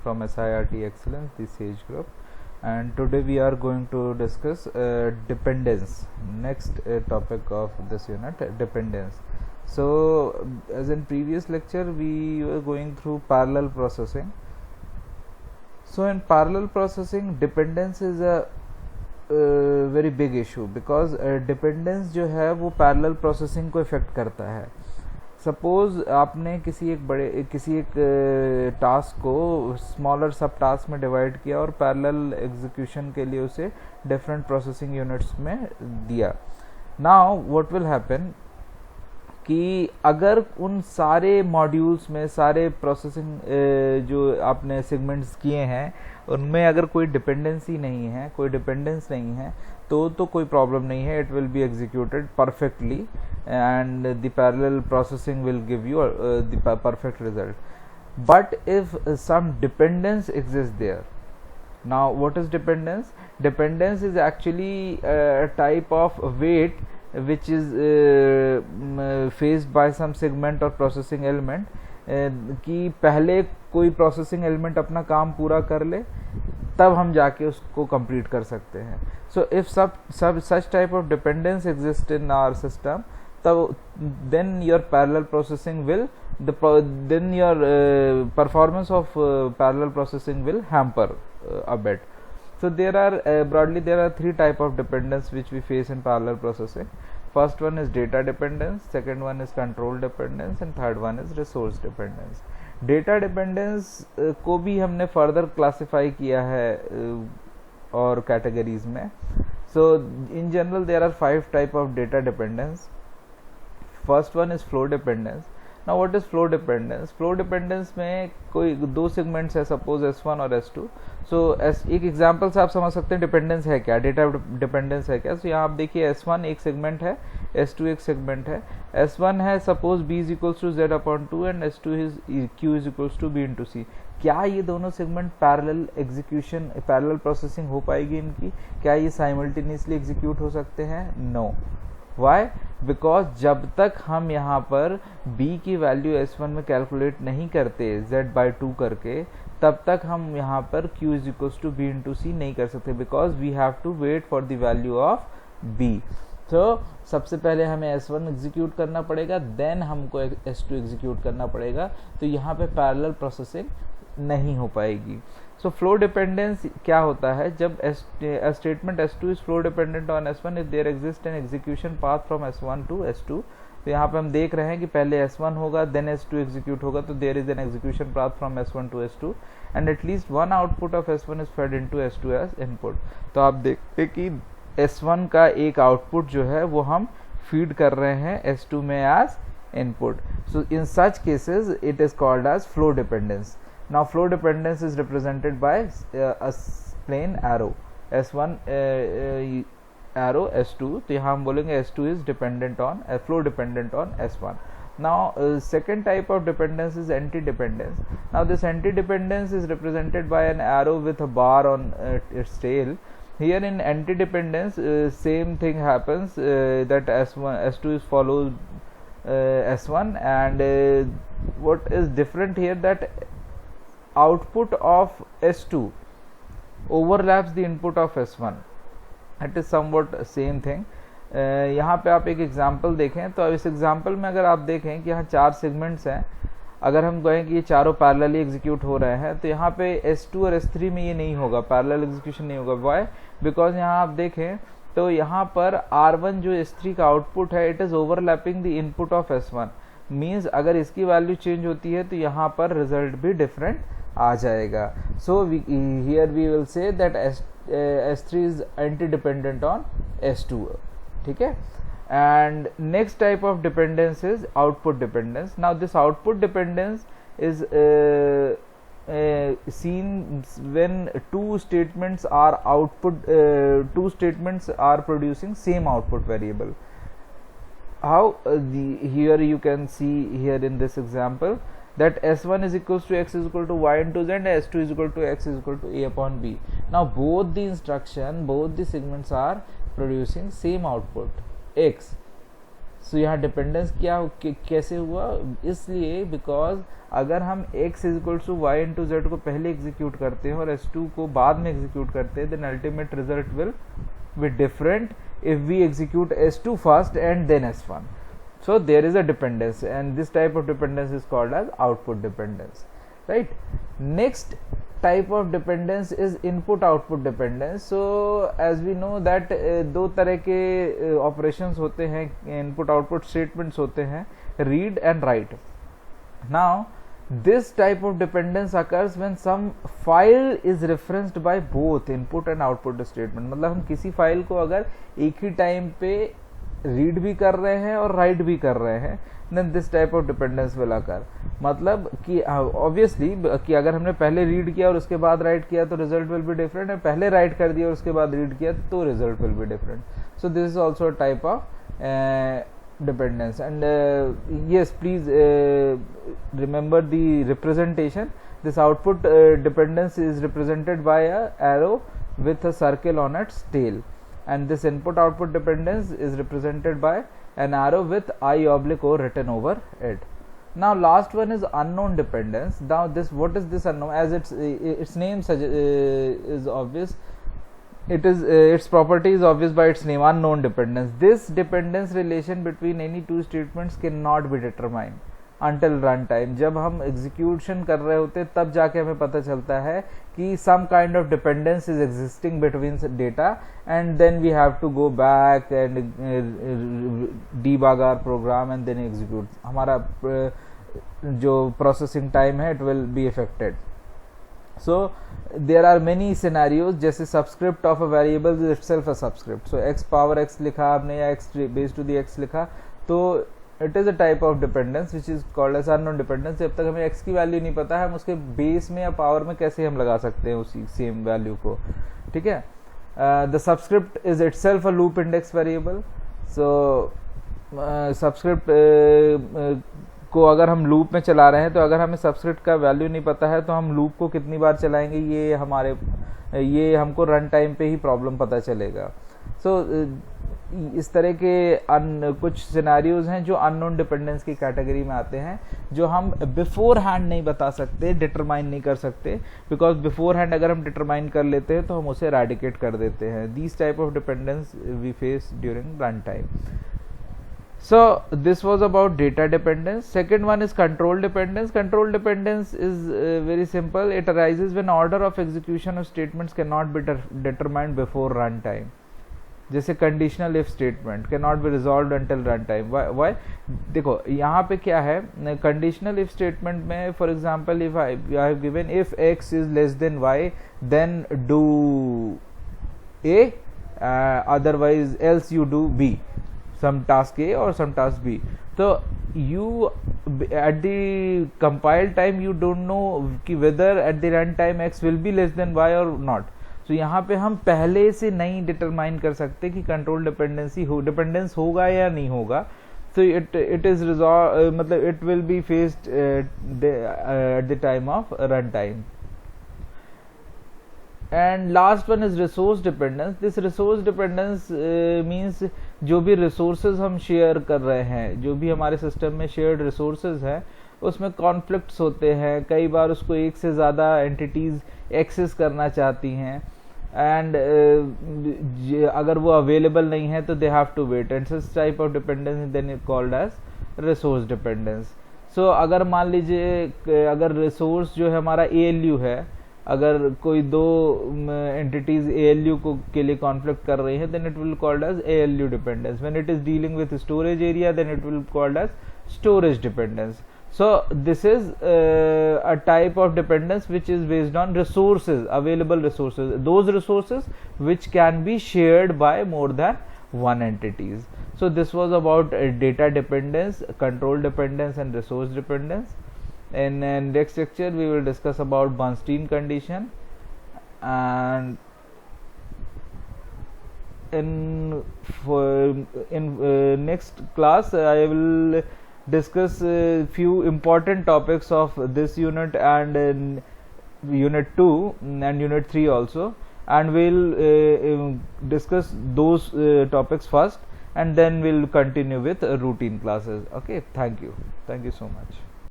from SIRT Excellence, the SAGE group, and today we are going to discuss dependence. Next topic of this unit, dependence. So as in previous lecture we were going through parallel processing. So in parallel processing dependence is a very big issue because dependence जो है वो parallel processing को affect करता है. Suppose आपने किसी एक task को स्मॉलर सब टास्क में डिवाइड किया और पैरेलल एग्जीक्यूशन के लिए उसे डिफरेंट प्रोसेसिंग यूनिट्स में दिया. नाउ व्हाट विल हैपन कि अगर उन सारे मॉड्यूल्स में सारे प्रोसेसिंग जो आपने सेगमेंट्स किए हैं उनमें अगर कोई डिपेंडेंसी नहीं है, कोई डिपेंडेंस नहीं है तो कोई प्रॉब्लम नहीं है. It will be executed perfectly and the parallel processing will give you the perfect result. But if some dependence exists there, now what is dependence? Dependence is actually a type of wait which is faced by some segment or processing element कि पहले कोई processing element अपना काम पूरा कर ले तब हम जाके उसको कंप्लीट कर सकते हैं. So if such type of dependence exists in our system, then your parallel processing will then your performance of parallel processing will hamper a bit. So there are broadly there are three type of dependence which we face in parallel processing. First one is data dependence, second one is control dependence, and third one is resource dependence. Data dependence को भी हमने further classify किया है और categories में. So in general there are 5 type of data dependence. First one is flow dependence. Now what is flow dependence? Flow dependence में कोई दो सेगमेंट्स है, सपोज S1 और S2. सो एक एग्जांपल से आप समझ सकते हैं डिपेंडेंस है क्या, डेटा डिपेंडेंस है क्या. सो यहाँ आप देखिए S1 एक सेगमेंट है, S2 एक सेगमेंट है. S1 है suppose B is equals to Z/2 and S2 is Q is equals to B into C. क्या ये दोनों segment parallel execution, parallel processing हो पाएगी इनकी? क्या ये साइमल्टेनियसली एग्जीक्यूट हो सकते हैं? नो. वाई? बिकॉज जब तक हम यहाँ पर b की वैल्यू S1 में कैलकुलेट नहीं करते Z/2 करके, तब तक हम यहाँ पर Q is equals to B into C नहीं कर सकते, because we have to wait for the value of b. तो सबसे पहले हमें S1 एग्जीक्यूट करना पड़ेगा, देन हमको S2 एग्जीक्यूट करना पड़ेगा. तो यहाँ पे पैरेलल प्रोसेसिंग नहीं हो पाएगी. सो फ्लो डिपेंडेंस क्या होता है? जब statement S2 is flow dependent on S1 if there exist an execution path from S1 to S2. तो यहाँ पे हम देख रहे हैं कि पहले S1 होगा देन S2 एग्जीक्यूट होगा, तो there is an execution path from S1 to S2 and at least one output of S1 is fed into S2 as input. तो आप देखते कि S1 का एक आउटपुट जो है वो हम फीड कर रहे हैं S2 में as input. So in such cases it is called as flow dependence. Now flow dependence is represented by a plain arrow, S1 arrow S2. तो यहाँ हम बोलेंगे S2 is dependent on flow dependent on S1. Now second type of dependence is anti-dependence. Now this anti-dependence is represented by an arrow with a bar on its tail. Here in anti-dependence same thing happens that S2 is follows S1 and what is different here that output of S2 overlaps the input of S1. It is somewhat same thing. यहाँ पे आप एक example देखें तो इस example में अगर आप देखें कि यहाँ 4 सेगमेंट्स हैं, अगर हम कहें कि ये चारों पैरेलली एग्जीक्यूट हो रहे हैं तो यहाँ पे S2 और S3 में ये नहीं होगा, पैरेलल एग्जीक्यूशन नहीं होगा. वाई? बिकॉज यहाँ आप देखें तो यहाँ पर R1 जो S3 का आउटपुट है it is overlapping the input of S1. Means अगर इसकी वैल्यू चेंज होती है तो यहाँ पर रिजल्ट भी डिफरेंट आ जाएगा. So here we will say that S3 is anti dependent on S2. ठीक है. And next type of dependence is output dependence. Now this output dependence is seen when two statements are producing same output variable. How? Here you can see here in this example that S1 is equals to X is equal to Y into Z and S2 is equal to X is equal to A upon B. Now both the segments are producing same output X. सो यहाँ dependence क्या कैसे हुआ, इसलिए because अगर हम x is to y into z को पहले execute करते हैं और S2 को बाद में एग्जीक्यूट करते हैं, then ultimate result will be different if we execute S2 first and then S1. So there is a dependence, and this type of dependence is called as output dependence, right? Next type of dependence is input output dependence. So as we know that दो तरह के operations होते हैं, input output statements होते हैं, read and write. Now this type of dependence occurs when some file is referenced by both input and output statement. मतलब हम किसी फाइल को अगर एक ही टाइम पे रीड भी कर रहे हैं और राइट भी कर रहे हैं, then this type of dependence will occur. मतलब कि obviously कि अगर हमने पहले रीड किया और उसके बाद राइट किया तो रिजल्ट विल बी डिफरेंट, और पहले राइट कर दिया और उसके बाद रीड किया तो result will be different. So this is also a type of dependence. And yes, please remember the representation. This output dependence is represented by a arrow with a circle on its tail, and this input output dependence is represented by an arrow with I oblique O written over it. Now last one is unknown dependence. Now this, what is this unknown? As its name is obvious, it is its property is obvious by its name, unknown dependence. This dependence relation between any two statements cannot be determined until run time. जब हम execution कर रहे होते हैं तब जाके हमें पता चलता है कि some kind of dependence is existing between data, and then we have to go back and debug our program and then execute. हमारा जो processing time है it will be affected. So there are many scenarios, जैसे subscript of a variable is itself a subscript. So x power x लिखा आपने या x base to the x लिखा, तो it is a type of dependence which is called as unknown dependence. जब तक हमें x की वैल्यू नहीं पता है, हम उसके बेस में या पावर में कैसे हम लगा सकते हैं उसी सेम वैल्यू को, ठीक है. The subscript is itself a loop index variable. So subscript को अगर हम लूप में चला रहे हैं, तो अगर हमें सबस्क्रिप्ट का वैल्यू नहीं पता है तो हम लूप को कितनी बार चलाएंगे ये हमको रन टाइम पे ही प्रॉब्लम पता चलेगा. सो इस तरह के कुछ सिनेरियोज हैं जो अननोन डिपेंडेंस की कैटेगरी में आते हैं, जो हम बिफोर हैंड नहीं बता सकते, डिटरमाइन नहीं कर सकते, बिकॉज बिफोर हैंड अगर हम डिटरमाइन कर लेते हैं तो हम उसे एराडिकेट कर देते हैं. These type of dependence we face during run time. So this was about data dependence. Second one is control dependence. Control dependence is very simple. It arises when order of execution of statements cannot be determined before runtime. जैसे conditional if statement cannot be resolved until runtime. Why? देखो यहाँ पे क्या है, conditional if statement में for example if I have given if x is less than y then do a, otherwise else you do b. Some task A or some task B. So you at the compile time you don't know कि whether at the run time x will be less than y or not. So यहाँ पे हम पहले से नहीं determine कर सकते कि कंट्रोल डिपेंडेंस होगा या नहीं होगा. So it is resolved, मतलब it will be faced at the time of run time. And last one is resource dependence. This resource dependence means जो भी resources हम शेयर कर रहे हैं, जो भी हमारे सिस्टम में शेयर्ड resources हैं, उसमें कॉन्फ्लिक्ट्स होते हैं. कई बार उसको एक से ज़्यादा एंटिटीज़ एक्सेस करना चाहती हैं, एंड अगर वो अवेलेबल नहीं है तो they have to wait, and such type of dependence then it called as resource dependence. So अगर मान लीजिए अगर रिसोर्स जो है हमारा ALU है, अगर कोई दो एंटिटीज ALU को के लिए कॉन्फ्लिक्ट कर रही है, then it will called as ALU dependence. When it is dealing with storage area, then it will called as storage dependence. So this is a type of dependence which is based on resources, available resources, those resources which can be shared by more than one entities. So this was about data dependence, control dependence and resource dependence. In next lecture we will discuss about Bernstein condition, and in next class I will discuss few important topics of this unit and in unit 2 and unit 3 also, and we'll discuss those topics first, and then we'll continue with routine classes. Okay, thank you so much.